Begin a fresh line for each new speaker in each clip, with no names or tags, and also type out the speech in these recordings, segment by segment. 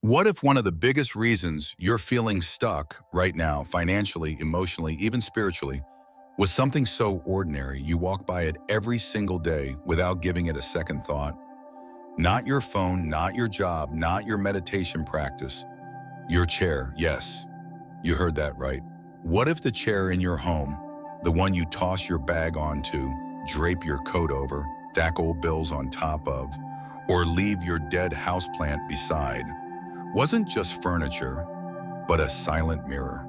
What if one of the biggest reasons you're feeling stuck right now, financially, emotionally, even spiritually, was something so ordinary you walk by it every single day without giving it a second thought? Not your phone, not your job, not your meditation practice, your chair. Yes, you heard that right. What if the chair in your home, the one you toss your bag onto, drape your coat over, stack old bills on top of, or leave your dead houseplant beside, wasn't just furniture, but a silent mirror?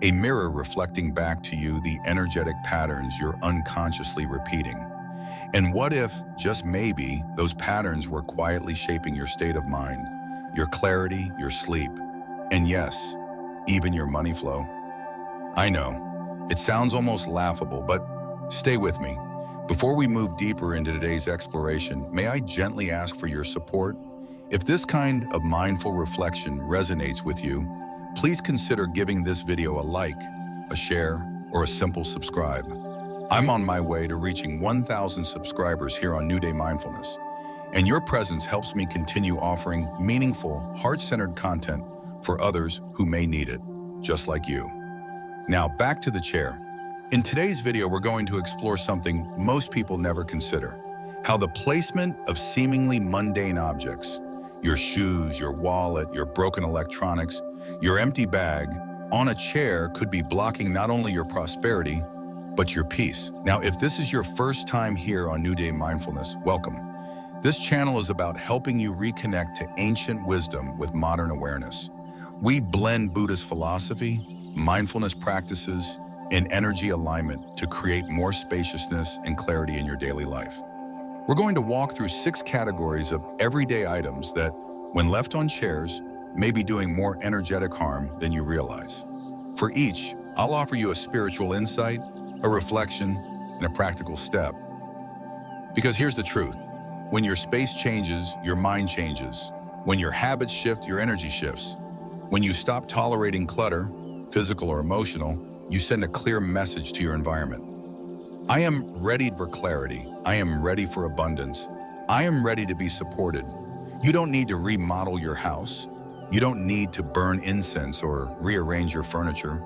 A mirror reflecting back to you the energetic patterns you're unconsciously repeating. And what if, just maybe, those patterns were quietly shaping your state of mind, your clarity, your sleep, and yes, even your money flow? I know, it sounds almost laughable, but stay with me. Before we move deeper into today's exploration, may I gently ask for your support? If this kind of mindful reflection resonates with you, please consider giving this video a like, a share, or a simple subscribe. I'm on my way to reaching 1,000 subscribers here on New Day Mindfulness, and your presence helps me continue offering meaningful, heart-centered content for others who may need it, just like you. Now, back to the chair. In today's video, we're going to explore something most people never consider: how the placement of seemingly mundane objects, your shoes, your wallet, your broken electronics, your empty bag, on a chair could be blocking not only your prosperity, but your peace. Now, if this is your first time here on New Day Mindfulness, welcome. This channel is about helping you reconnect to ancient wisdom with modern awareness. We blend Buddhist philosophy, mindfulness practices, and energy alignment to create more spaciousness and clarity in your daily life. We're going to walk through 6 categories of everyday items that, when left on chairs, may be doing more energetic harm than you realize. For each, I'll offer you a spiritual insight, a reflection, and a practical step. Because here's the truth: when your space changes, your mind changes. When your habits shift, your energy shifts. When you stop tolerating clutter, physical or emotional, you send a clear message to your environment. I am ready for clarity. I am ready for abundance. I am ready to be supported. You don't need to remodel your house. You don't need to burn incense or rearrange your furniture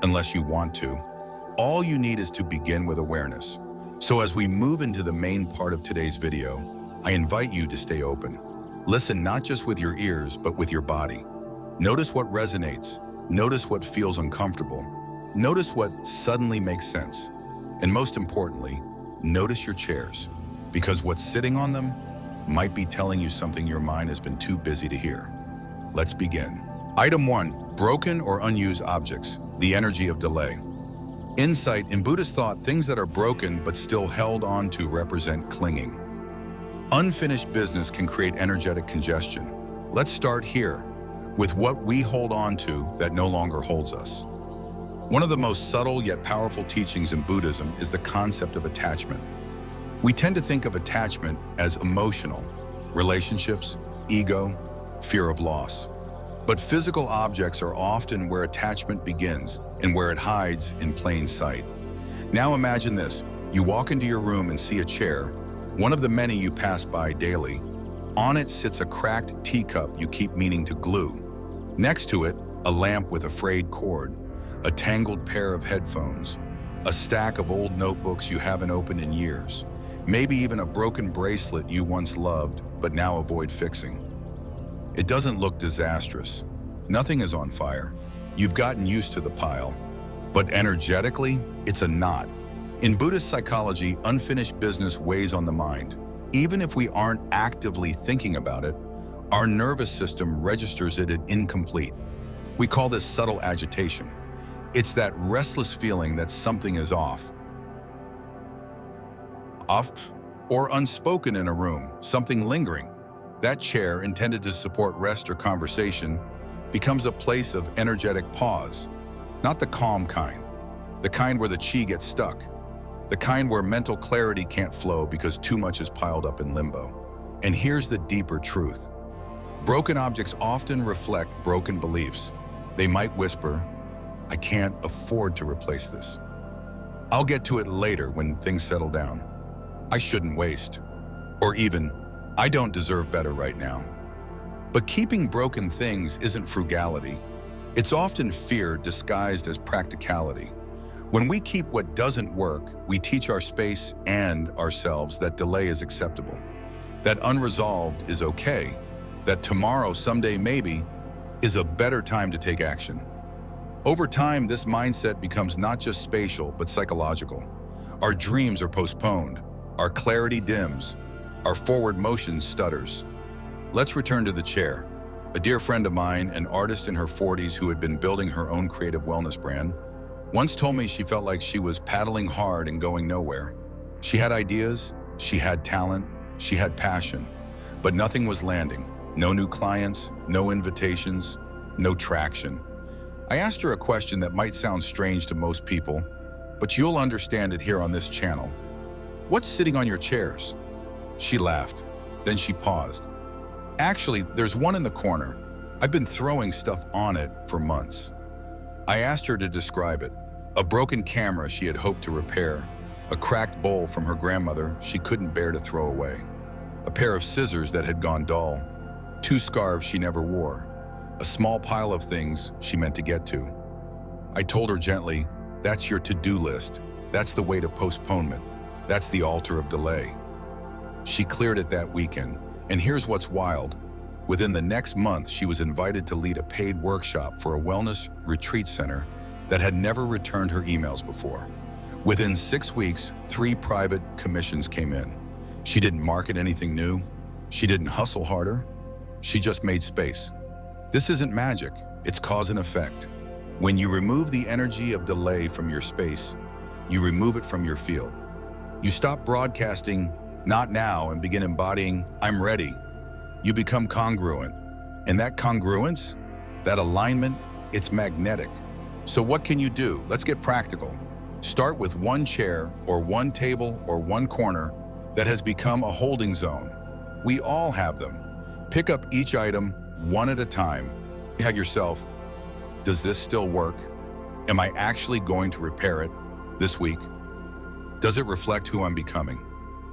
unless you want to. All you need is to begin with awareness. So as we move into the main part of today's video, I invite you to stay open. Listen not just with your ears, but with your body. Notice what resonates. Notice what feels uncomfortable. Notice what suddenly makes sense. And most importantly, notice your chairs, because what's sitting on them might be telling you something your mind has been too busy to hear. Let's begin. Item 1, broken or unused objects, the energy of delay. Insight: in Buddhist thought, things that are broken but still held on to represent clinging. Unfinished business can create energetic congestion. Let's start here, with what we hold on to that no longer holds us. One of the most subtle yet powerful teachings in Buddhism is the concept of attachment. We tend to think of attachment as emotional, relationships, ego, fear of loss. But physical objects are often where attachment begins and where it hides in plain sight. Now imagine this: you walk into your room and see a chair, one of the many you pass by daily. On it sits a cracked teacup you keep meaning to glue. Next to it, a lamp with a frayed cord, a tangled pair of headphones, a stack of old notebooks you haven't opened in years, maybe even a broken bracelet you once loved but now avoid fixing. It doesn't look disastrous. Nothing is on fire. You've gotten used to the pile. But energetically, it's a knot. In Buddhist psychology, unfinished business weighs on the mind. Even if we aren't actively thinking about it, our nervous system registers it as incomplete. We call this subtle agitation. It's that restless feeling that something is off or unspoken in a room, something lingering. That chair, intended to support rest or conversation, becomes a place of energetic pause. Not the calm kind, the kind where the chi gets stuck, the kind where mental clarity can't flow because too much is piled up in limbo. And here's the deeper truth: broken objects often reflect broken beliefs. They might whisper, "I can't afford to replace this. I'll get to it later when things settle down. I shouldn't waste." Or even, "I don't deserve better right now." But keeping broken things isn't frugality. It's often fear disguised as practicality. When we keep what doesn't work, we teach our space and ourselves that delay is acceptable, that unresolved is okay, that tomorrow, someday maybe, is a better time to take action. Over time, this mindset becomes not just spatial, but psychological. Our dreams are postponed, our clarity dims, our forward motion stutters. Let's return to the chair. A dear friend of mine, an artist in her 40s who had been building her own creative wellness brand, once told me she felt like she was paddling hard and going nowhere. She had ideas, she had talent, she had passion, but nothing was landing. No new clients, no invitations, no traction. I asked her a question that might sound strange to most people, but you'll understand it here on this channel. What's sitting on your chairs? She laughed. Then she paused. Actually, there's one in the corner. I've been throwing stuff on it for months. I asked her to describe it. A broken camera she had hoped to repair, a cracked bowl from her grandmother she couldn't bear to throw away, a pair of scissors that had gone dull, 2 scarves she never wore, a small pile of things she meant to get to. I told her gently, that's your to-do list. That's the weight of postponement. That's the altar of delay. She cleared it that weekend, and here's what's wild. Within the next month, she was invited to lead a paid workshop for a wellness retreat center that had never returned her emails before. Within 6 weeks, 3 private commissions came in. She didn't market anything new. She didn't hustle harder. She just made space. This isn't magic, it's cause and effect. When you remove the energy of delay from your space, you remove it from your field. You stop broadcasting, not now, and begin embodying, I'm ready. You become congruent. And that congruence, that alignment, it's magnetic. So what can you do? Let's get practical. Start with one chair or one table or one corner that has become a holding zone. We all have them. Pick up each item one at a time. Ask yourself, does this still work? Am I actually going to repair it this week? Does it reflect who I'm becoming?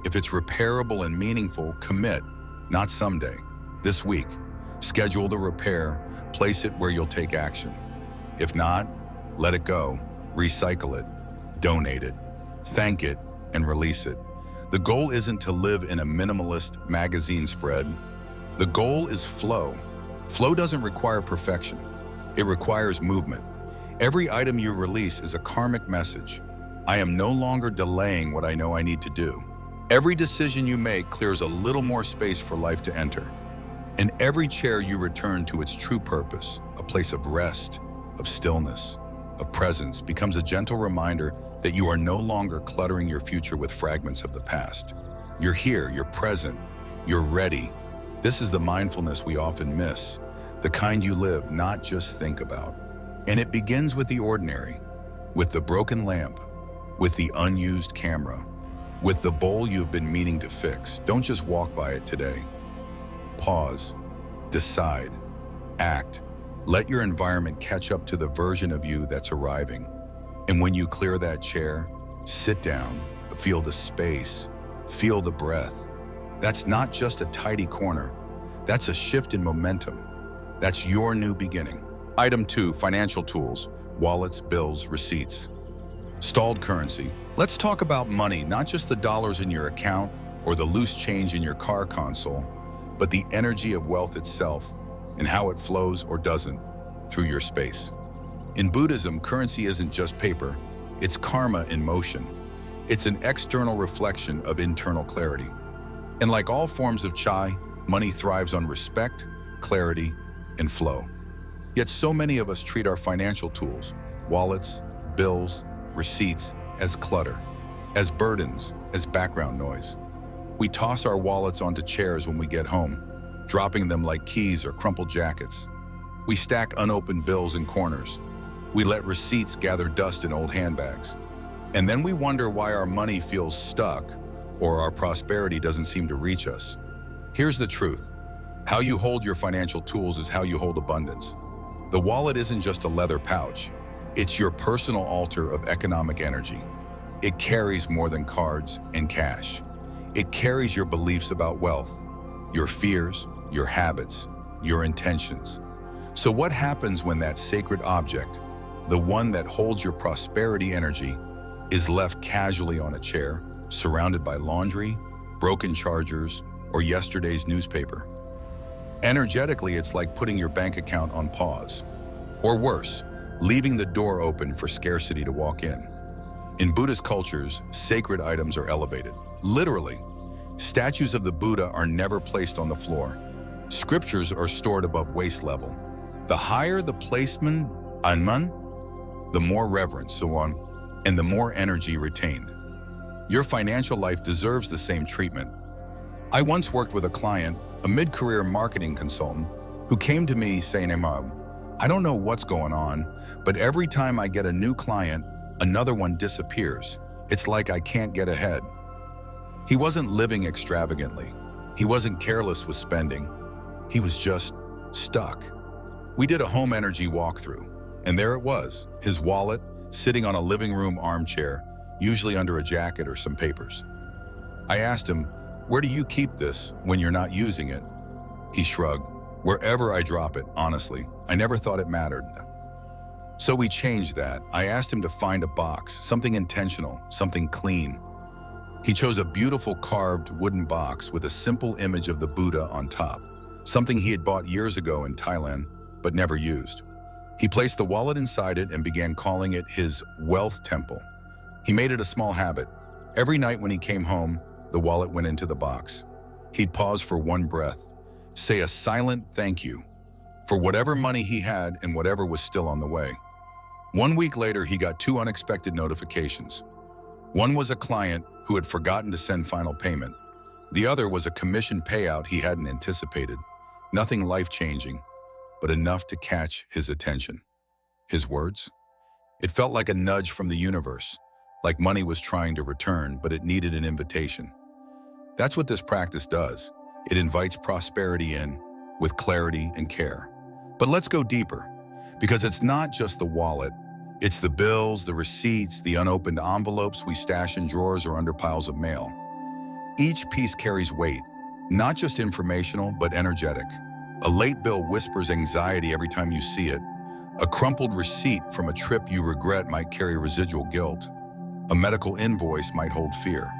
If it's repairable and meaningful, commit, not someday, this week. Schedule the repair, place it where you'll take action. If not, let it go, recycle it, donate it, thank it, and release it. The goal isn't to live in a minimalist magazine spread. The goal is flow. Flow doesn't require perfection. It requires movement. Every item you release is a karmic message. I am no longer delaying what I know I need to do. Every decision you make clears a little more space for life to enter. And every chair you return to its true purpose, a place of rest, of stillness, of presence, becomes a gentle reminder that you are no longer cluttering your future with fragments of the past. You're here, you're present, you're ready. This is the mindfulness we often miss, the kind you live, not just think about. And it begins with the ordinary, with the broken lamp, with the unused camera, with the bowl you've been meaning to fix. Don't just walk by it today. Pause, decide, act. Let your environment catch up to the version of you that's arriving. And when you clear that chair, sit down, feel the space, feel the breath. That's not just a tidy corner. That's a shift in momentum. That's your new beginning. Item 2, financial tools, wallets, bills, receipts. Stalled currency. Let's talk about money, not just the dollars in your account or the loose change in your car console, but the energy of wealth itself and how it flows or doesn't through your space. In Buddhism, currency isn't just paper, it's karma in motion. It's an external reflection of internal clarity. And like all forms of chai, money thrives on respect, clarity, and flow. Yet so many of us treat our financial tools, wallets, bills, receipts, as clutter, as burdens, as background noise. We toss our wallets onto chairs when we get home, dropping them like keys or crumpled jackets. We stack unopened bills in corners. We let receipts gather dust in old handbags. And then we wonder why our money feels stuck or our prosperity doesn't seem to reach us. Here's the truth. How you hold your financial tools is how you hold abundance. The wallet isn't just a leather pouch. It's your personal altar of economic energy. It carries more than cards and cash. It carries your beliefs about wealth, your fears, your habits, your intentions. So what happens when that sacred object, the one that holds your prosperity energy, is left casually on a chair, surrounded by laundry, broken chargers, or yesterday's newspaper? Energetically, it's like putting your bank account on pause. Or worse, leaving the door open for scarcity to walk in. In Buddhist cultures, sacred items are elevated. Literally, statues of the Buddha are never placed on the floor. Scriptures are stored above waist level. The higher the placement, anman, the more reverence, so on, and the more energy retained. Your financial life deserves the same treatment. I once worked with a client, a mid-career marketing consultant, who came to me saying, I don't know what's going on, but every time I get a new client, another one disappears. It's like I can't get ahead. He wasn't living extravagantly. He wasn't careless with spending. He was just stuck. We did a home energy walkthrough, and there it was, his wallet, sitting on a living room armchair, usually under a jacket or some papers. I asked him, "Where do you keep this when you're not using it?" He shrugged. "Wherever I drop it, honestly. I never thought it mattered." So we changed that. I asked him to find a box, something intentional, something clean. He chose a beautiful carved wooden box with a simple image of the Buddha on top, something he had bought years ago in Thailand, but never used. He placed the wallet inside it and began calling it his wealth temple. He made it a small habit. Every night when he came home, the wallet went into the box. He'd pause for one breath, say a silent thank you for whatever money he had and whatever was still on the way. 1 week later, he got 2 unexpected notifications. One was a client who had forgotten to send final payment. The other was a commission payout he hadn't anticipated. Nothing life-changing, but enough to catch his attention. His words? It felt like a nudge from the universe, like money was trying to return, but it needed an invitation. That's what this practice does. It invites prosperity in, with clarity and care. But let's go deeper, because it's not just the wallet. It's the bills, the receipts, the unopened envelopes we stash in drawers or under piles of mail. Each piece carries weight, not just informational, but energetic. A late bill whispers anxiety every time you see it. A crumpled receipt from a trip you regret might carry residual guilt. A medical invoice might hold fear.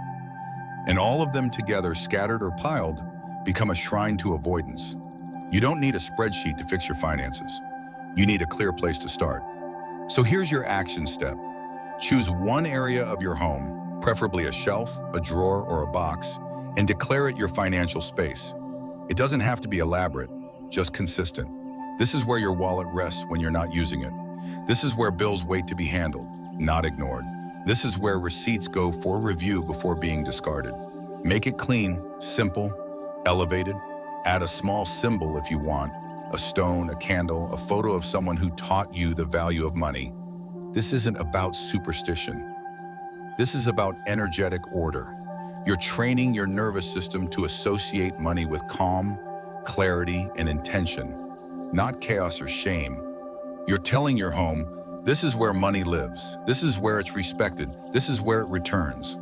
And all of them together, scattered or piled, become a shrine to avoidance. You don't need a spreadsheet to fix your finances. You need a clear place to start. So here's your action step. Choose one area of your home, preferably a shelf, a drawer, or a box, and declare it your financial space. It doesn't have to be elaborate, just consistent. This is where your wallet rests when you're not using it. This is where bills wait to be handled, not ignored. This is where receipts go for review before being discarded. Make it clean, simple, elevated. Add a small symbol if you want, a stone, a candle, a photo of someone who taught you the value of money. This isn't about superstition. This is about energetic order. You're training your nervous system to associate money with calm, clarity, and intention, not chaos or shame. You're telling your home, this is where money lives. This is where it's respected. This is where it returns.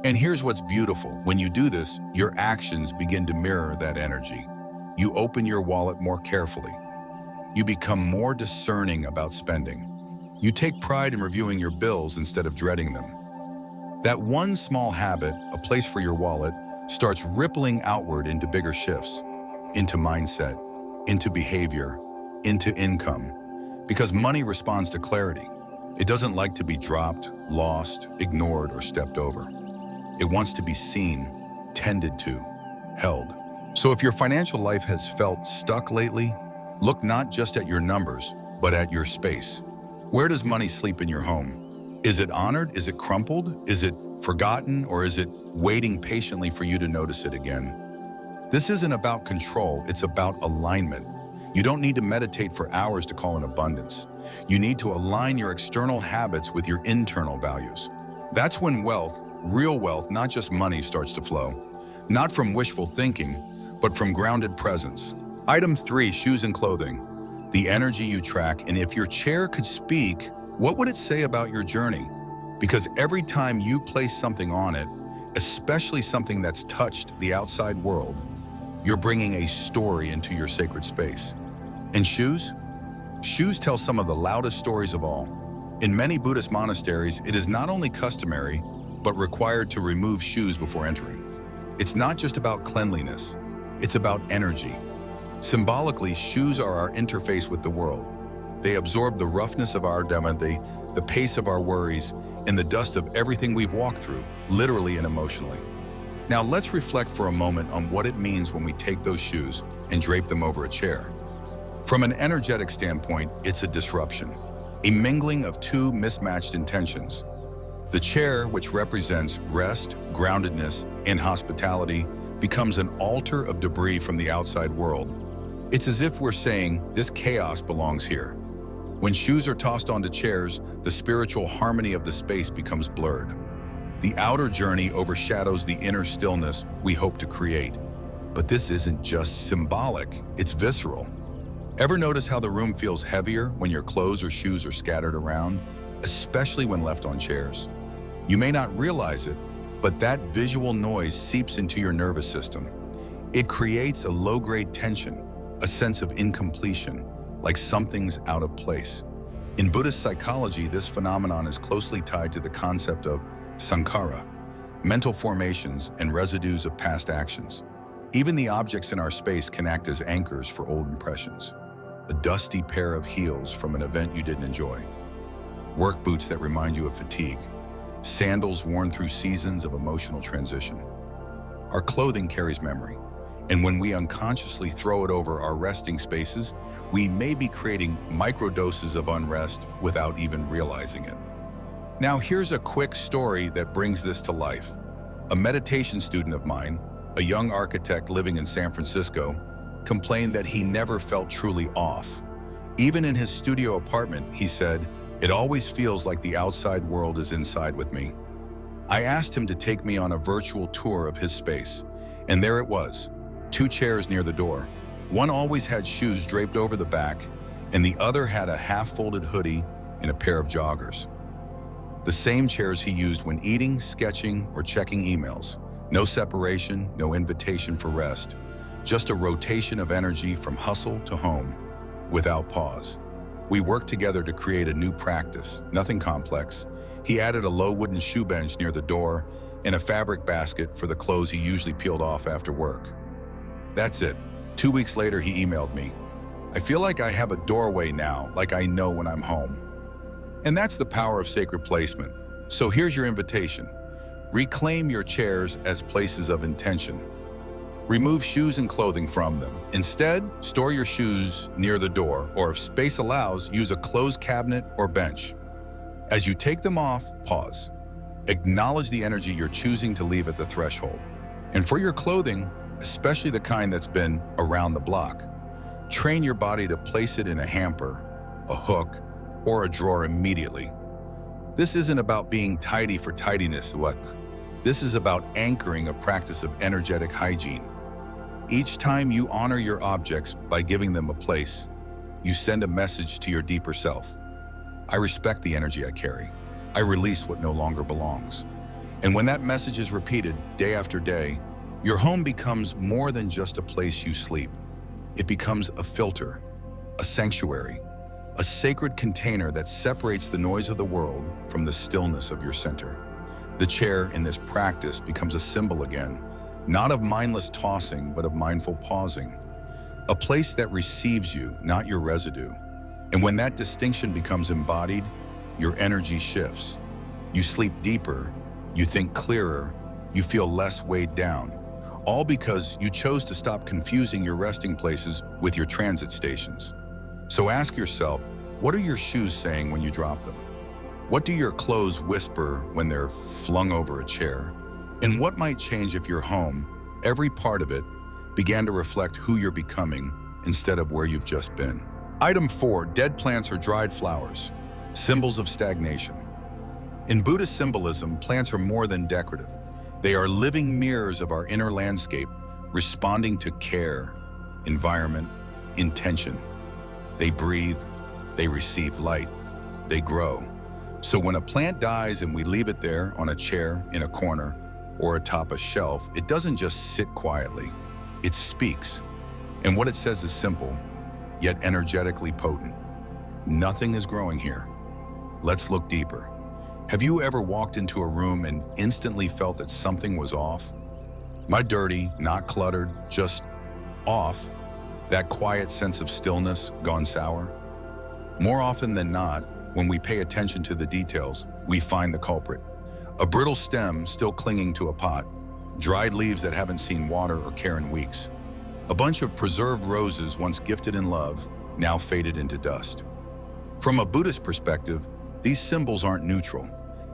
And here's what's beautiful. When you do this, your actions begin to mirror that energy. You open your wallet more carefully. You become more discerning about spending. You take pride in reviewing your bills instead of dreading them. That one small habit, a place for your wallet, starts rippling outward into bigger shifts, into mindset, into behavior, into income. Because money responds to clarity. It doesn't like to be dropped, lost, ignored, or stepped over. It wants to be seen, tended to, held. So if your financial life has felt stuck lately, look not just at your numbers, but at your space. Where does money sleep in your home? Is it honored? Is it crumpled? Is it forgotten? Or is it waiting patiently for you to notice it again? This isn't about control, it's about alignment. You don't need to meditate for hours to call in abundance. You need to align your external habits with your internal values. That's when wealth, real wealth, not just money, starts to flow. Not from wishful thinking, but from grounded presence. Item 3, shoes and clothing. The energy you track, and if your chair could speak, what would it say about your journey? Because every time you place something on it, especially something that's touched the outside world, You're bringing a story into your sacred space. And shoes? Shoes tell some of the loudest stories of all. In many Buddhist monasteries, it is not only customary, but required to remove shoes before entering. It's not just about cleanliness, it's about energy. Symbolically, shoes are our interface with the world. They absorb the roughness of our day, the pace of our worries, and the dust of everything we've walked through, literally and emotionally. Now let's reflect for a moment on what it means when we take those shoes and drape them over a chair. From an energetic standpoint, it's a disruption, a mingling of two mismatched intentions. The chair, which represents rest, groundedness, and hospitality, becomes an altar of debris from the outside world. It's as if we're saying, this chaos belongs here. When shoes are tossed onto chairs, the spiritual harmony of the space becomes blurred. The outer journey overshadows the inner stillness we hope to create. But this isn't just symbolic, it's visceral. Ever notice how the room feels heavier when your clothes or shoes are scattered around, especially when left on chairs? You may not realize it, but that visual noise seeps into your nervous system. It creates a low-grade tension, a sense of incompletion, like something's out of place. In Buddhist psychology, this phenomenon is closely tied to the concept of sankhara, mental formations and residues of past actions. Even the objects in our space can act as anchors for old impressions. A dusty pair of heels from an event you didn't enjoy. Work boots that remind you of fatigue. Sandals worn through seasons of emotional transition. Our clothing carries memory, and when we unconsciously throw it over our resting spaces, we may be creating microdoses of unrest without even realizing it. Now here's a quick story that brings this to life. A meditation student of mine, a young architect living in San Francisco, complained that he never felt truly off. Even in his studio apartment, he said, "It always feels like the outside world is inside with me." I asked him to take me on a virtual tour of his space, and there it was, 2 chairs near the door. One always had shoes draped over the back, and the other had a half-folded hoodie and a pair of joggers. The same chairs he used when eating, sketching, or checking emails. No separation, no invitation for rest. Just a rotation of energy from hustle to home, without pause. We worked together to create a new practice, nothing complex. He added a low wooden shoe bench near the door and a fabric basket for the clothes he usually peeled off after work. That's it. 2 weeks later, he emailed me. "I feel like I have a doorway now, like I know when I'm home." And that's the power of sacred placement. So here's your invitation. Reclaim your chairs as places of intention. Remove shoes and clothing from them. Instead, store your shoes near the door, or if space allows, use a closed cabinet or bench. As you take them off, pause. Acknowledge the energy you're choosing to leave at the threshold. And for your clothing, especially the kind that's been around the block, train your body to place it in a hamper, a hook, or a drawer immediately. This isn't about being tidy for tidiness. This is about anchoring a practice of energetic hygiene. Each time you honor your objects by giving them a place, you send a message to your deeper self. I respect the energy I carry. I release what no longer belongs. And when that message is repeated day after day, your home becomes more than just a place you sleep. It becomes a filter, a sanctuary, a sacred container that separates the noise of the world from the stillness of your center. The chair in this practice becomes a symbol again, not of mindless tossing, but of mindful pausing. A place that receives you, not your residue. And when that distinction becomes embodied, your energy shifts. You sleep deeper, you think clearer, you feel less weighed down. All because you chose to stop confusing your resting places with your transit stations. So ask yourself, what are your shoes saying when you drop them? What do your clothes whisper when they're flung over a chair? And what might change if your home, every part of it, began to reflect who you're becoming instead of where you've just been? Item 4, dead plants or dried flowers, symbols of stagnation. In Buddhist symbolism, plants are more than decorative. They are living mirrors of our inner landscape, responding to care, environment, intention. They breathe, they receive light, they grow. So when a plant dies and we leave it there on a chair, in a corner, or atop a shelf, it doesn't just sit quietly. It speaks. And what it says is simple, yet energetically potent. Nothing is growing here. Let's look deeper. Have you ever walked into a room and instantly felt that something was off? Not dirty, not cluttered, just off. That quiet sense of stillness gone sour. More often than not, when we pay attention to the details, we find the culprit. A brittle stem still clinging to a pot, dried leaves that haven't seen water or care in weeks. A bunch of preserved roses once gifted in love, now faded into dust. From a Buddhist perspective, these symbols aren't neutral.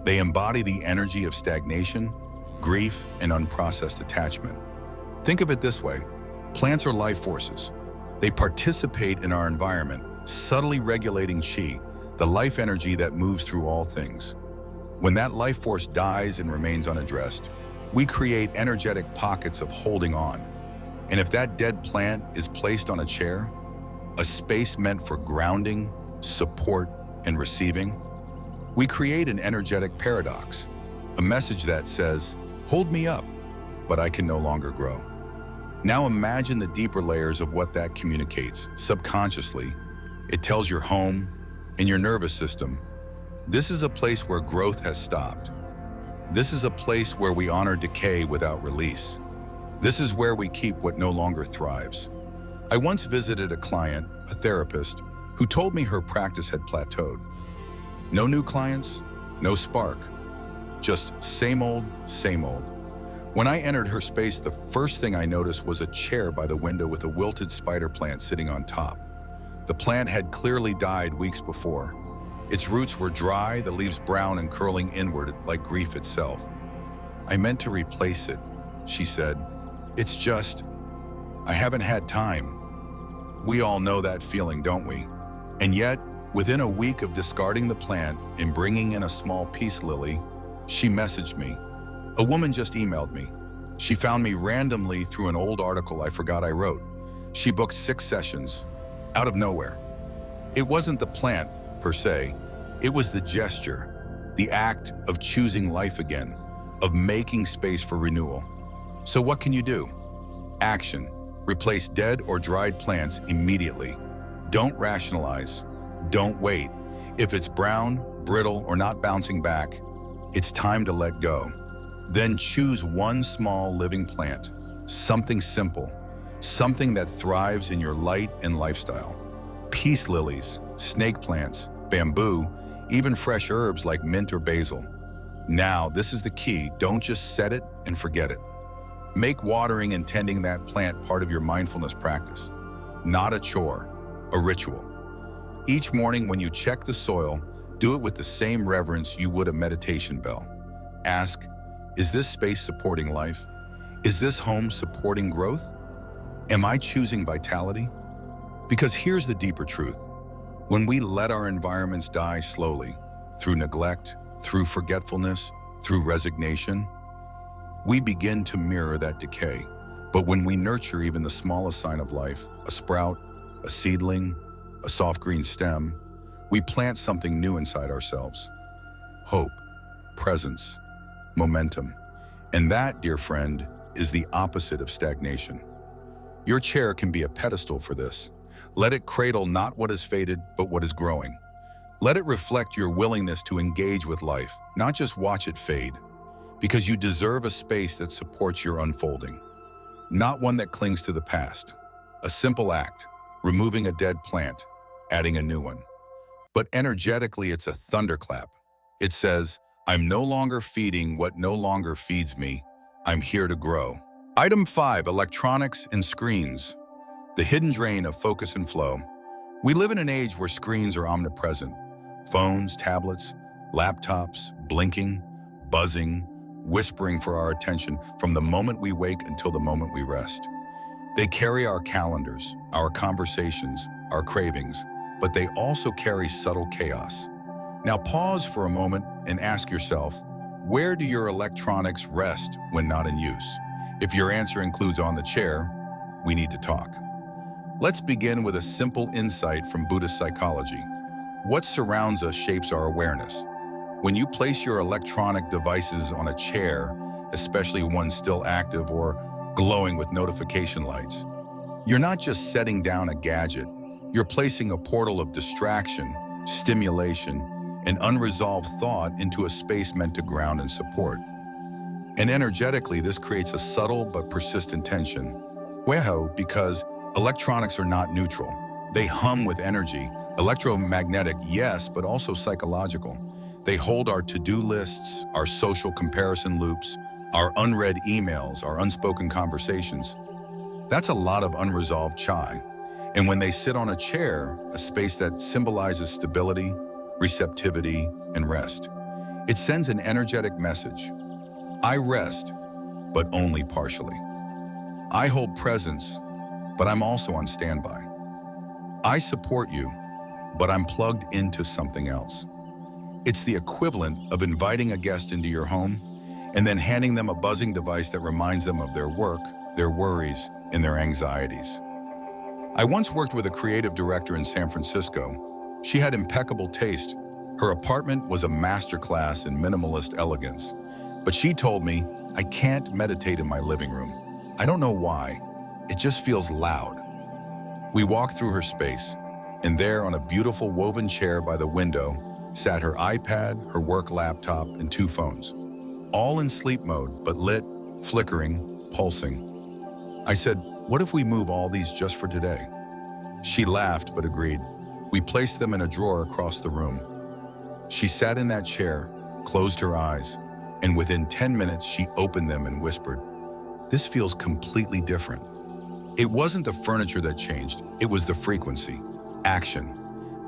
They embody the energy of stagnation, grief, and unprocessed attachment. Think of it this way. Plants are life forces. They participate in our environment, subtly regulating qi, the life energy that moves through all things. When that life force dies and remains unaddressed, we create energetic pockets of holding on. And if that dead plant is placed on a chair, a space meant for grounding, support, and receiving, we create an energetic paradox, a message that says, hold me up, but I can no longer grow. Now imagine the deeper layers of what that communicates. Subconsciously, it tells your home and your nervous system, this is a place where growth has stopped. This is a place where we honor decay without release. This is where we keep what no longer thrives. I once visited a client, a therapist, who told me her practice had plateaued. No new clients, no spark, just same old, same old. When I entered her space, the first thing I noticed was a chair by the window with a wilted spider plant sitting on top. The plant had clearly died weeks before. Its roots were dry, the leaves brown and curling inward like grief itself. I meant to replace it, she said. It's just, I haven't had time. We all know that feeling, don't we? And yet, within a week of discarding the plant and bringing in a small peace lily, she messaged me. A woman just emailed me. She found me randomly through an old article I forgot I wrote. She booked 6 sessions, out of nowhere. It wasn't the plant, per se. It was the gesture, the act of choosing life again, of making space for renewal. So what can you do? Action. Replace dead or dried plants immediately. Don't rationalize. Don't wait. If it's brown, brittle, or not bouncing back, it's time to let go. Then choose one small living plant, something simple, something that thrives in your light and lifestyle. Peace lilies, snake plants, bamboo, even fresh herbs like mint or basil. Now, this is the key. Don't just set it and forget it. Make watering and tending that plant part of your mindfulness practice. Not a chore, a ritual. Each morning when you check the soil, do it with the same reverence you would a meditation bell. Ask, is this space supporting life? Is this home supporting growth? Am I choosing vitality? Because here's the deeper truth. When we let our environments die slowly, through neglect, through forgetfulness, through resignation, we begin to mirror that decay. But when we nurture even the smallest sign of life, a sprout, a seedling, a soft green stem, we plant something new inside ourselves. Hope, presence, momentum. And that, dear friend, is the opposite of stagnation. Your chair can be a pedestal for this. Let it cradle not what is faded, but what is growing. Let it reflect your willingness to engage with life, not just watch it fade, because you deserve a space that supports your unfolding, not one that clings to the past. A simple act, removing a dead plant, adding a new one. But energetically, it's a thunderclap. It says, I'm no longer feeding what no longer feeds me. I'm here to grow. Item 5, electronics and screens. The hidden drain of focus and flow. We live in an age where screens are omnipresent. Phones, tablets, laptops, blinking, buzzing, whispering for our attention from the moment we wake until the moment we rest. They carry our calendars, our conversations, our cravings, but they also carry subtle chaos. Now pause for a moment and ask yourself, where do your electronics rest when not in use? If your answer includes on the chair, we need to talk. Let's begin with a simple insight from Buddhist psychology. What surrounds us shapes our awareness. When you place your electronic devices on a chair, especially one still active or glowing with notification lights. You're not just setting down a gadget, you're placing a portal of distraction, stimulation, and unresolved thought into a space meant to ground and support. And energetically, this creates a subtle but persistent tension. Well, because electronics are not neutral. They hum with energy, electromagnetic, yes, but also psychological. They hold our to-do lists, our social comparison loops, our unread emails, our unspoken conversations. That's a lot of unresolved chai. And when they sit on a chair, a space that symbolizes stability, receptivity, and rest, it sends an energetic message. I rest, but only partially. I hold presence, but I'm also on standby. I support you, but I'm plugged into something else. It's the equivalent of inviting a guest into your home and then handing them a buzzing device that reminds them of their work, their worries, and their anxieties. I once worked with a creative director in San Francisco. She had impeccable taste. Her apartment was a masterclass in minimalist elegance. But she told me, I can't meditate in my living room. I don't know why. It just feels loud. We walked through her space, and there on a beautiful woven chair by the window sat her iPad, her work laptop, and 2 phones. All in sleep mode, but lit, flickering, pulsing. I said, what if we move all these just for today? She laughed, but agreed. We placed them in a drawer across the room. She sat in that chair, closed her eyes, and within 10 minutes, she opened them and whispered, this feels completely different. It wasn't the furniture that changed, it was the frequency. Action.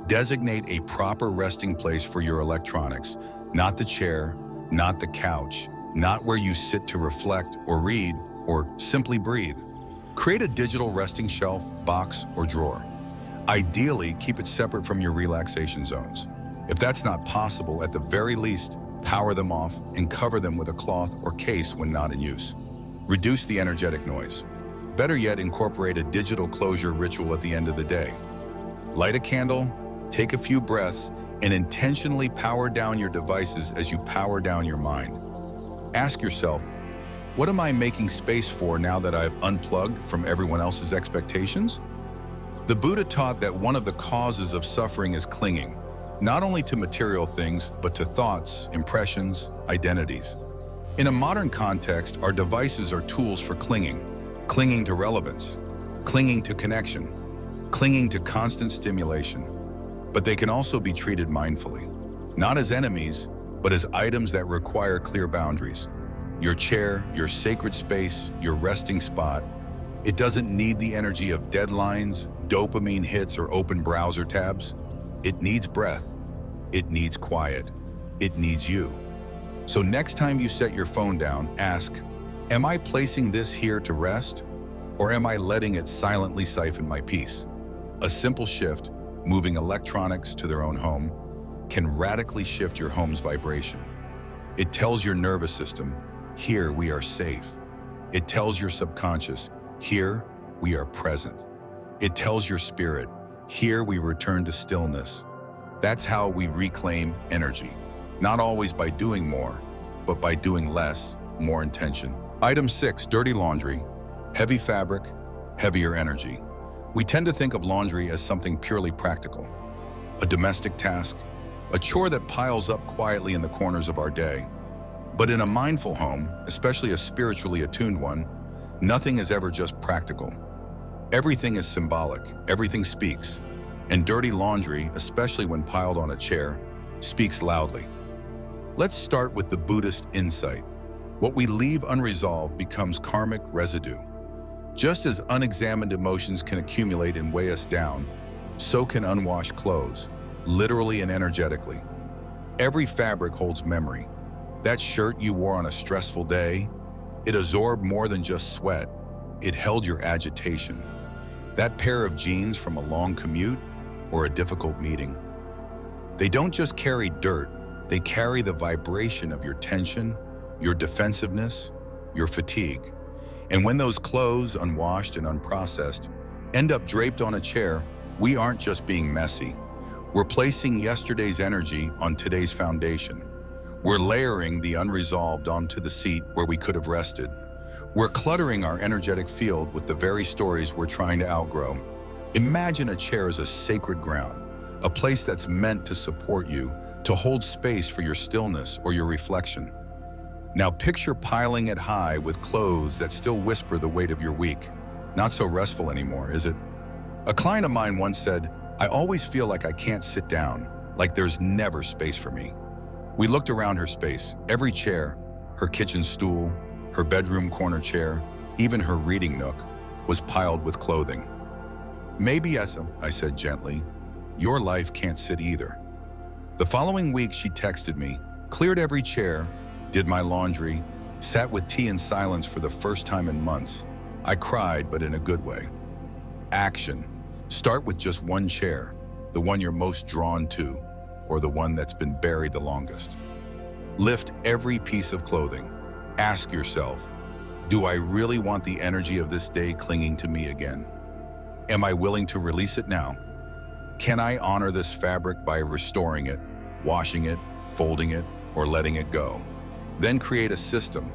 Designate a proper resting place for your electronics, not the chair, not the couch, not where you sit to reflect or read or simply breathe. Create a digital resting shelf, box, or drawer. Ideally, keep it separate from your relaxation zones. If that's not possible, at the very least, power them off and cover them with a cloth or case when not in use. Reduce the energetic noise. Better yet, incorporate a digital closure ritual at the end of the day. Light a candle, take a few breaths, and intentionally power down your devices as you power down your mind. Ask yourself, what am I making space for now that I've unplugged from everyone else's expectations? The Buddha taught that one of the causes of suffering is clinging, not only to material things, but to thoughts, impressions, identities. In a modern context, our devices are tools for clinging to relevance, clinging to connection, clinging to constant stimulation. But they can also be treated mindfully, not as enemies, but as items that require clear boundaries. Your chair, your sacred space, your resting spot, it doesn't need the energy of deadlines, dopamine hits, or open browser tabs. It needs breath. It needs quiet. It needs you. So next time you set your phone down, ask, am I placing this here to rest? Or am I letting it silently siphon my peace? A simple shift, moving electronics to their own home, can radically shift your home's vibration. It tells your nervous system, here we are safe. It tells your subconscious, here we are present. It tells your spirit, here we return to stillness. That's how we reclaim energy. Not always by doing more, but by doing less, more intention. Item 6, dirty laundry. Heavy fabric, heavier energy. We tend to think of laundry as something purely practical, a domestic task, a chore that piles up quietly in the corners of our day. But in a mindful home, especially a spiritually attuned one, nothing is ever just practical. Everything is symbolic, everything speaks. And dirty laundry, especially when piled on a chair, speaks loudly. Let's start with the Buddhist insight. What we leave unresolved becomes karmic residue. Just as unexamined emotions can accumulate and weigh us down, so can unwashed clothes, literally and energetically. Every fabric holds memory. That shirt you wore on a stressful day, it absorbed more than just sweat. It held your agitation. That pair of jeans from a long commute or a difficult meeting. They don't just carry dirt, they carry the vibration of your tension, your defensiveness, your fatigue. And when those clothes, unwashed and unprocessed, end up draped on a chair, we aren't just being messy. We're placing yesterday's energy on today's foundation. We're layering the unresolved onto the seat where we could have rested. We're cluttering our energetic field with the very stories we're trying to outgrow. Imagine a chair as a sacred ground, a place that's meant to support you, to hold space for your stillness or your reflection. Now picture piling it high with clothes that still whisper the weight of your week. Not so restful anymore, is it? A client of mine once said, "I always feel like I can't sit down, like there's never space for me." We looked around her space. Every chair, her kitchen stool, her bedroom corner chair, even her reading nook, was piled with clothing. "Maybe, Essa," I said gently, "your life can't sit either." The following week, she texted me, cleared every chair, did my laundry, sat with tea in silence for the first time in months. I cried, but in a good way. Action. Start with just one chair, the one you're most drawn to, or the one that's been buried the longest. Lift every piece of clothing. Ask yourself, do I really want the energy of this day clinging to me again? Am I willing to release it now? Can I honor this fabric by restoring it, washing it, folding it, or letting it go? Then create a system,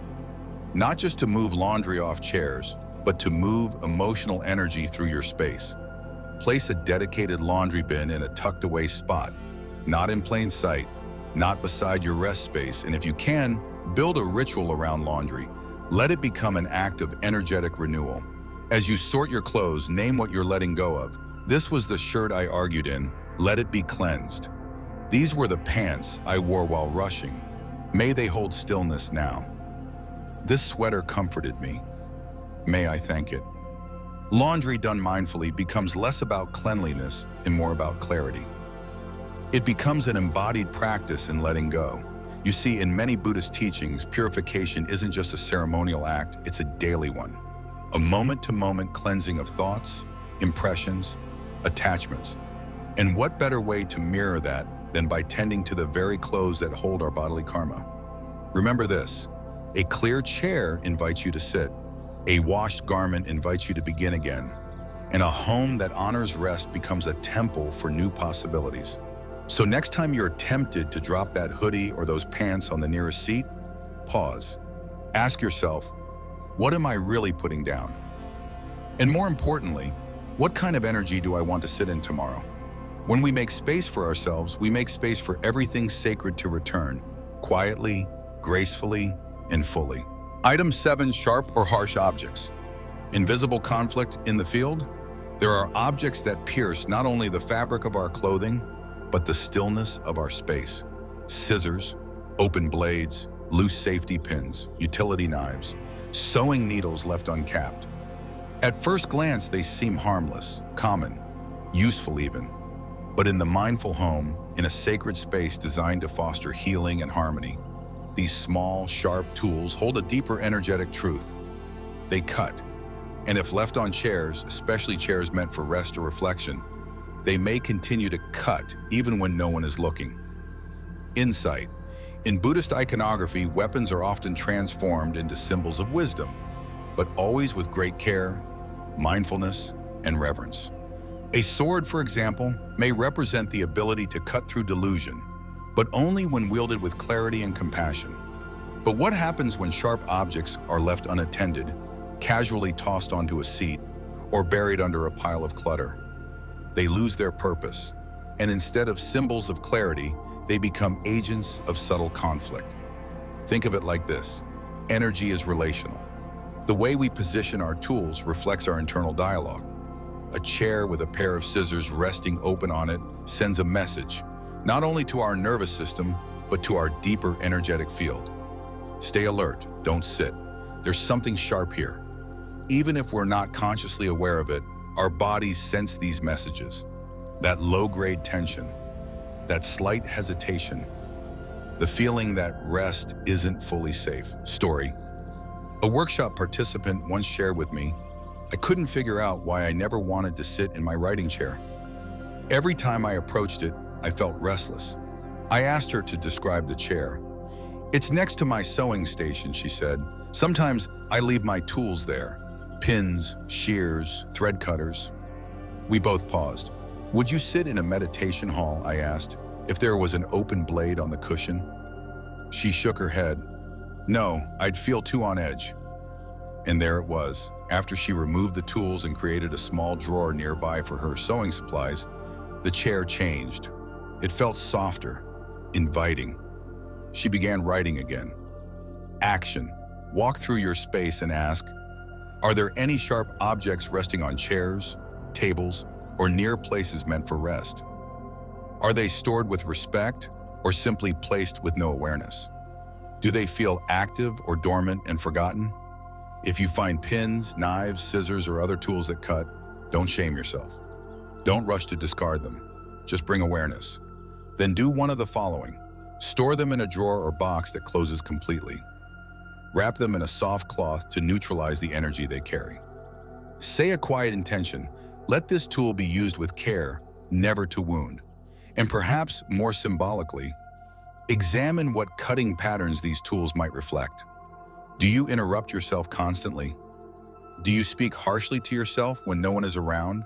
not just to move laundry off chairs, but to move emotional energy through your space. Place a dedicated laundry bin in a tucked-away spot, not in plain sight, not beside your rest space, and if you can, build a ritual around laundry. Let it become an act of energetic renewal. As you sort your clothes, name what you're letting go of. This was the shirt I argued in. Let it be cleansed. These were the pants I wore while rushing. May they hold stillness now. This sweater comforted me. May I thank it. Laundry done mindfully becomes less about cleanliness and more about clarity. It becomes an embodied practice in letting go. You see, in many Buddhist teachings, purification isn't just a ceremonial act, it's a daily one. A moment-to-moment cleansing of thoughts, impressions, attachments. And what better way to mirror that than by tending to the very clothes that hold our bodily karma? Remember this, a clear chair invites you to sit, a washed garment invites you to begin again, and a home that honors rest becomes a temple for new possibilities. So next time you're tempted to drop that hoodie or those pants on the nearest seat, pause. Ask yourself, what am I really putting down? And more importantly, what kind of energy do I want to sit in tomorrow? When we make space for ourselves, we make space for everything sacred to return, quietly, gracefully, and fully. Item 7, sharp or harsh objects. Invisible conflict in the field? There are objects that pierce not only the fabric of our clothing, but the stillness of our space. Scissors, open blades, loose safety pins, utility knives, sewing needles left uncapped. At first glance, they seem harmless, common, useful even. But in the mindful home, in a sacred space designed to foster healing and harmony, these small, sharp tools hold a deeper energetic truth. They cut. And if left on chairs, especially chairs meant for rest or reflection, they may continue to cut even when no one is looking. Insight. In Buddhist iconography, weapons are often transformed into symbols of wisdom, but always with great care, mindfulness, and reverence. A sword, for example, may represent the ability to cut through delusion, but only when wielded with clarity and compassion. But what happens when sharp objects are left unattended, casually tossed onto a seat, or buried under a pile of clutter? They lose their purpose, and instead of symbols of clarity, they become agents of subtle conflict. Think of it like this. Energy is relational. The way we position our tools reflects our internal dialogue. A chair with a pair of scissors resting open on it sends a message, not only to our nervous system, but to our deeper energetic field. Stay alert, don't sit. There's something sharp here. Even if we're not consciously aware of it, our bodies sense these messages. That low-grade tension, that slight hesitation, the feeling that rest isn't fully safe. Story. A workshop participant once shared with me, I couldn't figure out why I never wanted to sit in my writing chair. Every time I approached it, I felt restless. I asked her to describe the chair. "It's next to my sewing station," she said. "Sometimes I leave my tools there. Pins, shears, thread cutters." We both paused. "Would you sit in a meditation hall," I asked, "if there was an open blade on the cushion?" She shook her head. "No, I'd feel too on edge." And there it was. After she removed the tools and created a small drawer nearby for her sewing supplies, the chair changed. It felt softer, inviting. She began writing again. Action. Walk through your space and ask, are there any sharp objects resting on chairs, tables, or near places meant for rest? Are they stored with respect or simply placed with no awareness? Do they feel active or dormant and forgotten? If you find pins, knives, scissors, or other tools that cut, don't shame yourself. Don't rush to discard them. Just bring awareness. Then do one of the following. Store them in a drawer or box that closes completely. Wrap them in a soft cloth to neutralize the energy they carry. Say a quiet intention. Let this tool be used with care, never to wound. And perhaps more symbolically, examine what cutting patterns these tools might reflect. Do you interrupt yourself constantly? Do you speak harshly to yourself when no one is around?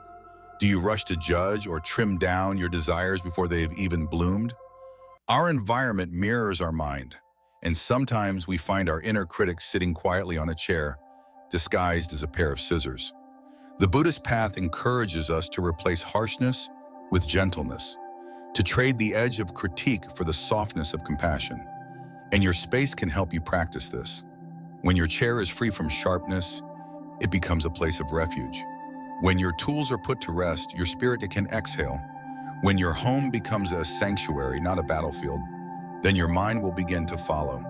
Do you rush to judge or trim down your desires before they have even bloomed? Our environment mirrors our mind, and sometimes we find our inner critic sitting quietly on a chair, disguised as a pair of scissors. The Buddhist path encourages us to replace harshness with gentleness, to trade the edge of critique for the softness of compassion. And your space can help you practice this. When your chair is free from sharpness, it becomes a place of refuge. When your tools are put to rest, your spirit can exhale. When your home becomes a sanctuary, not a battlefield, then your mind will begin to follow.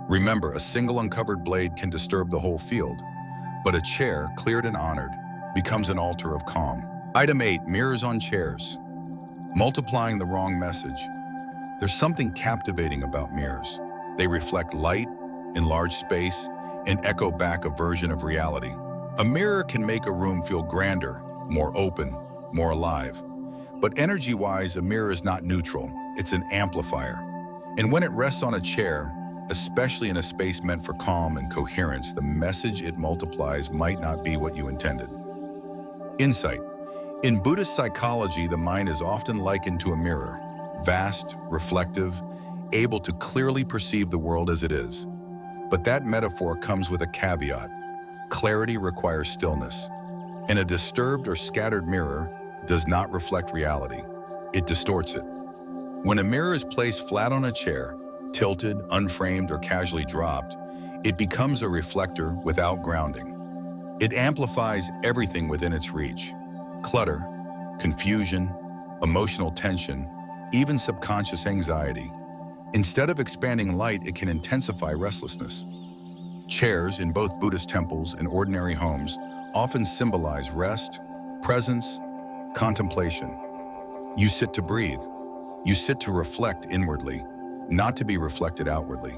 Remember, a single uncovered blade can disturb the whole field, but a chair, cleared and honored, becomes an altar of calm. Item 8, mirrors on chairs. Multiplying the wrong message. There's something captivating about mirrors. They reflect light, enlarge space, and echo back a version of reality. A mirror can make a room feel grander, more open, more alive. But energy-wise, a mirror is not neutral. It's an amplifier. And when it rests on a chair, especially in a space meant for calm and coherence, the message it multiplies might not be what you intended. Insight. In Buddhist psychology, the mind is often likened to a mirror, vast, reflective, able to clearly perceive the world as it is. But that metaphor comes with a caveat. Clarity requires stillness, and a disturbed or scattered mirror does not reflect reality. It distorts it. When a mirror is placed flat on a chair, tilted, unframed, or casually dropped, it becomes a reflector without grounding. It amplifies everything within its reach. Clutter, confusion, emotional tension, even subconscious anxiety. Instead of expanding light, it can intensify restlessness. Chairs in both Buddhist temples and ordinary homes often symbolize rest, presence, contemplation. You sit to breathe. You sit to reflect inwardly, not to be reflected outwardly.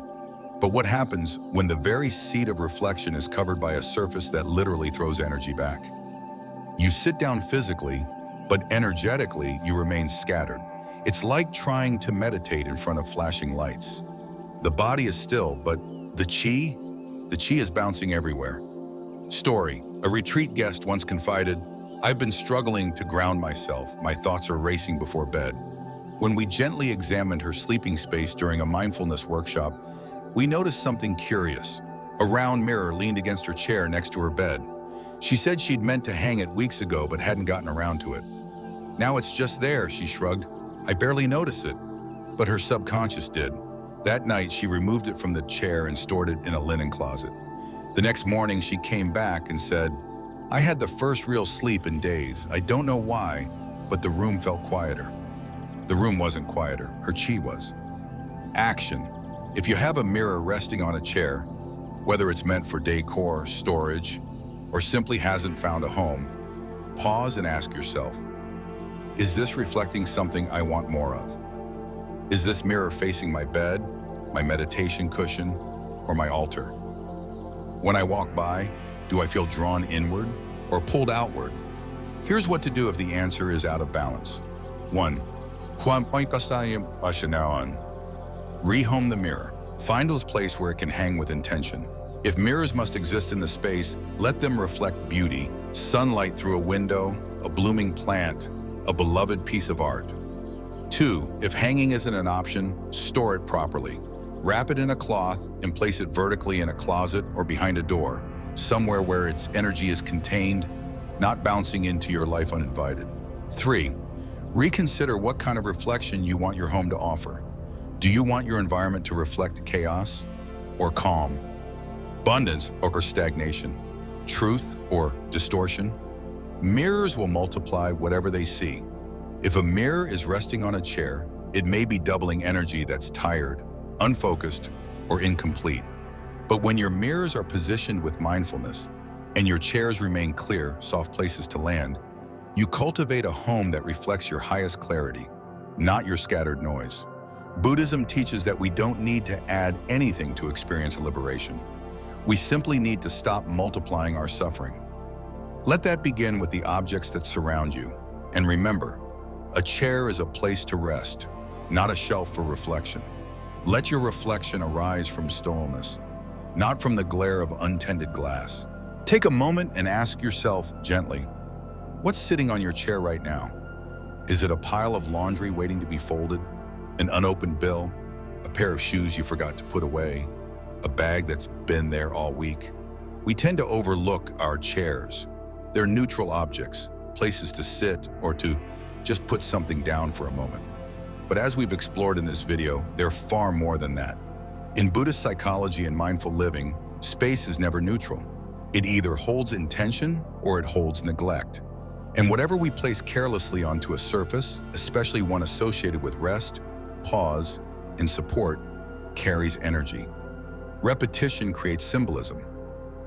But what happens when the very seat of reflection is covered by a surface that literally throws energy back? You sit down physically, but energetically you remain scattered. It's like trying to meditate in front of flashing lights. The body is still, but the chi is bouncing everywhere. Story. A retreat guest once confided, "I've been struggling to ground myself. My thoughts are racing before bed." When we gently examined her sleeping space during a mindfulness workshop, we noticed something curious. A round mirror leaned against her chair next to her bed. She said she'd meant to hang it weeks ago but hadn't gotten around to it. "Now it's just there," she shrugged. "I barely notice it." But her subconscious did. That night, she removed it from the chair and stored it in a linen closet. The next morning, she came back and said, "I had the first real sleep in days. I don't know why, but the room felt quieter." The room wasn't quieter, her chi was. Action. If you have a mirror resting on a chair, whether it's meant for decor, storage, or simply hasn't found a home, pause and ask yourself, is this reflecting something I want more of? Is this mirror facing my bed, my meditation cushion, or my altar? When I walk by, do I feel drawn inward or pulled outward? Here's what to do if the answer is out of balance. 1. Rehome the mirror. Find a place where it can hang with intention. If mirrors must exist in the space, let them reflect beauty, sunlight through a window, a blooming plant, a beloved piece of art. 2. If hanging isn't an option, store it properly. Wrap it in a cloth and place it vertically in a closet or behind a door. somewhere where its energy is contained, not bouncing into your life uninvited. 3. Reconsider what kind of reflection you want your home to offer. Do you want your environment to reflect chaos or calm, abundance or stagnation, truth or distortion? Mirrors will multiply whatever they see. If a mirror is resting on a chair, it may be doubling energy that's tired, unfocused, or incomplete. But when your mirrors are positioned with mindfulness and your chairs remain clear, soft places to land, you cultivate a home that reflects your highest clarity, not your scattered noise. Buddhism teaches that we don't need to add anything to experience liberation. We simply need to stop multiplying our suffering. Let that begin with the objects that surround you. And remember, a chair is a place to rest, not a shelf for reflection. Let your reflection arise from stillness, not from the glare of untended glass. Take a moment and ask yourself gently, what's sitting on your chair right now? Is it a pile of laundry waiting to be folded? An unopened bill? A pair of shoes you forgot to put away? A bag that's been there all week? We tend to overlook our chairs. They're neutral objects, places to sit or to just put something down for a moment. But as we've explored in this video, they're far more than that. In Buddhist psychology and mindful living, space is never neutral. It either holds intention or it holds neglect. And whatever we place carelessly onto a surface, especially one associated with rest, pause, and support, carries energy. Repetition creates symbolism.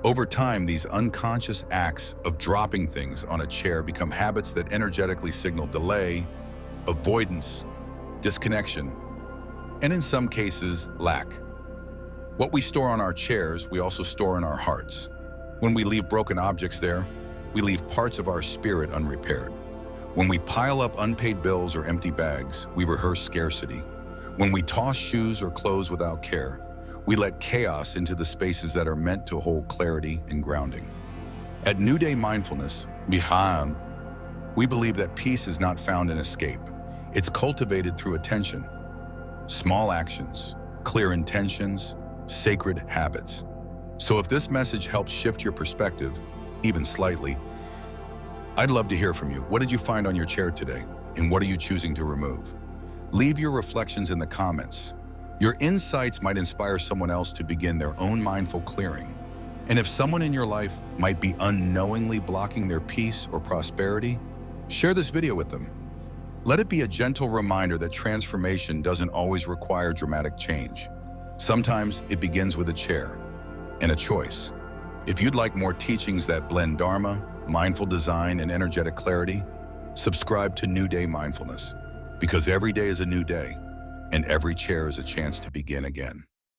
Over time, these unconscious acts of dropping things on a chair become habits that energetically signal delay, avoidance, disconnection, and in some cases, lack. What we store on our chairs, we also store in our hearts. When we leave broken objects there, we leave parts of our spirit unrepaired. When we pile up unpaid bills or empty bags, we rehearse scarcity. When we toss shoes or clothes without care, we let chaos into the spaces that are meant to hold clarity and grounding. At New Day Mindfulness, we believe that peace is not found in escape. It's cultivated through attention, small actions, clear intentions, sacred habits. So if this message helps shift your perspective, even slightly, I'd love to hear from you. What did you find on your chair today? And what are you choosing to remove? Leave your reflections in the comments. Your insights might inspire someone else to begin their own mindful clearing. And if someone in your life might be unknowingly blocking their peace or prosperity, share this video with them. Let it be a gentle reminder that transformation doesn't always require dramatic change. Sometimes it begins with a chair and a choice. If you'd like more teachings that blend Dharma, mindful design, and energetic clarity, subscribe to New Day Mindfulness, because every day is a new day, and every chair is a chance to begin again.